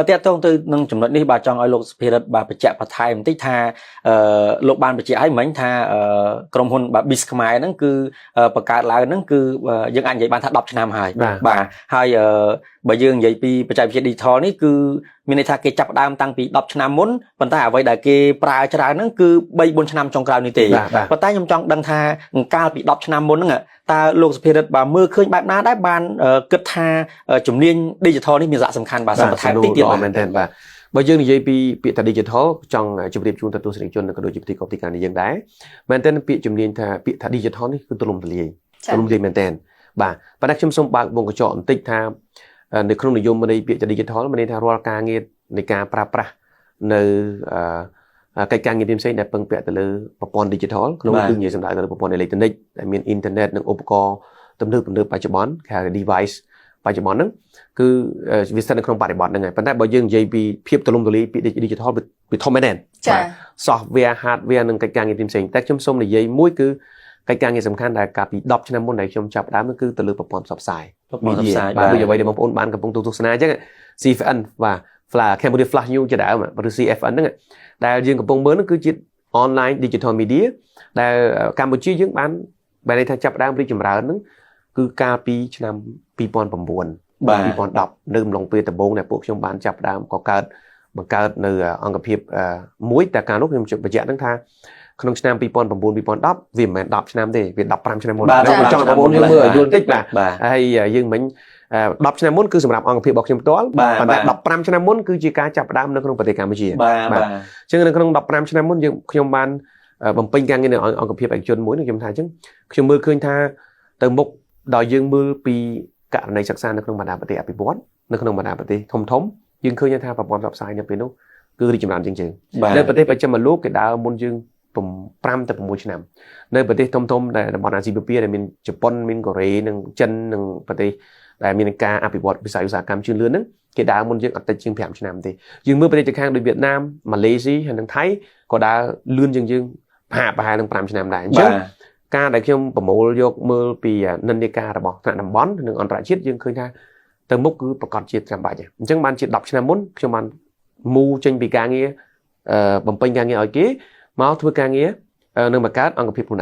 តែតងទៅនឹងចំណុចនេះបាទចង់ឲ្យលោកសុភារិទ្ធបាទបញ្ជាក់បន្ថែមបន្តិចថាលោកបានបញ្ជាក់ឲ្យមិញថាក្រុមហ៊ុនបាទ BIS ខ្មែរហ្នឹងគឺបង្កើតឡើងហ្នឹងគឺយើងអាចនិយាយបានថា10ឆ្នាំហើយបាទហើយបើយើងនិយាយពីបច្ចេកវិទ្យា digital នេះគឺមានន័យថាគេចាប់ផ្ដើមតាំងពី10ឆ្នាំមុនប៉ុន្តែអ្វីដែលគេប្រើច្រើនហ្នឹងគឺ3 4ឆ្នាំចុងក្រោយនេះទេប៉ុន្តែខ្ញុំចង់ដឹងថាកាលពី10ឆ្នាំមុនហ្នឹងតើលោកសុភារិទ្ធបាទមើលឃើញបែបណាដែរបានគិតថាជំនាញ digital នេះមានសារៈសំខាន់បាទសូមបន្ថែមតិចទៀតមែនទេបាទបើយើងនិយាយពីពាក្យថា digital ចង់ជម្រាបជូនទៅទស្សនិកជននិងក៏ដូចជាពិធីកប់ទីការនេះយើងដែរមែនទេពាក្យជំនាញថាពាក្យថា digital នេះគឺទូលំទូលាយមែនទេបាទប៉ុន្តែខ្ញុំសូមបើកវងកញ្ចក់បន្តិចថានៅក្នុងនិយមន័យពាក្យថា digital មានន័យថារាល់ការងារនៃការប្រើប្រាស់នៅកិច្ចការងារផ្សេងៗដែលពឹងពាក់ទៅលើប្រព័ន្ធ digital ក្នុងគឺនិយាយសម្ដៅទៅលើប្រព័ន្ធអេឡិចត្រូនិកដែលមានអ៊ីនធឺណិតនិងឧបករណ៍ទំនើបបច្ចុប្បន្នគេហៅ device បច្ចុប្បន្នហ្នឹងគឺវាស្ថិតនៅក្នុងបរិបទហ្នឹងហើយប៉ុន្តែបើយើងនិយាយពីភាពទូលំទូលាយពី digital វាធំមែនទេចា៎ software hardware និងកិច្ចការងារផ្សេងៗតែខ្ញុំសូមនិយាយមួយគឺកិច្ចការងារសំខាន់ដែលកាលពី10ឆ្នាំមុនដែលខ្ញុំចាប់ដើមគឺទៅលើប្រព័ន្ធផ្សព្វផ្សាយបាទដូចអ្វីដែលបងប្អូនបានកំពុងទស្សនាអញ្ចឹង CFN បាទ Cambodia Flash News ជាដើមឬ CFN ហ្នឹងដែលយើងកំពុងមើលហ្នឹងគឺជា online digital media ដែលកម្ពុជាយើងបានន័យថាចាប់ដើមរីកចម្រើនហ្នឹងគឺកាលពីឆ្នាំ2009 2010នៅអំឡុងពេលដំបូងដែលពួកខ្ញុំបានចាប់ដើមក៏បង្កើតនៅអង្គភាពមួយតែកាលនោះខ្ញុំជម្រាបបញ្ជាក់ហ្នឹងថាក្នុងឆ្នាំ2009 2010វាមិនមែន10ឆ្នាំទេវា15ឆ្នាំមុនចង់បងប្អូនយើងមើលឲ្យយល់បន្តិចបាទហើយយើងមិញ10ឆ្នាំមុនគឺសម្រាប់អង្គភាពរបស់ខ្ញុំផ្ទាល់ប៉ុន្តែ15ឆ្នាំមុនគឺជាការចាប់ផ្ដើមនៅក្នុងប្រទេសកម្ពុជាបាទអញ្ចឹងនៅក្នុង15ឆ្នាំមុនខ្ញុំបានបំពេញការងារនៅអង្គភាពឯកជនមួយខ្ញុំថាអញ្ចឹងខ្ញុំមើលឃើញថាទៅមុខដល់យើងមើលពីករណីសិក្សានៅក្នុងបណ្ដាប្រទេសអភិវឌ្ឍនៅក្នុងបណ្ដាប្រទេសធំយើងឃើញថាប្រព័ន្ធផ្សព្វផ្សាយនៅពេលនោះគឺរីកចម្រើនជាងនៅប្រទេសបច្ចិមលោកគេដើរមុនយើង5ទៅ6ឆ្នាំនៅប្រទេសធំដែលតំបន់អាស៊ីបូព៌ាដែលមានជប៉ុនមានកូរ៉េនិងចិននិងប្រទេសដែលមានការអភិវឌ្ឍវិស័យឧស្សាហកម្មជឿនលឿនហ្នឹងគេដើរមុនយើងអត់តិចជាង5ឆ្នាំទេយើងមើលប្រទេសជិតខាងដូចវៀតណាមម៉ាឡេស៊ីហើយនិងថៃក៏ដើរលឿនជាងយើងប្រហែលនឹង5ឆ្នាំដែរអញ្ចឹងការដែលខ្ញុំប្រមូលយកមើលពីនិន្នាការរបស់ថ្នាក់តំបន់និងអន្តរជាតិយើងឃើញថាទៅមុខគឺប្រកាសជាចាំបាច់អញ្ចឹងបានជា10ឆ្នាំមុនខ្ញុំបានមូចេញពីការងារបំពេញការងារឲ្យគេមកធ្វើការងារនឹងបង្កើតអង្គភាពខ្លួនឯង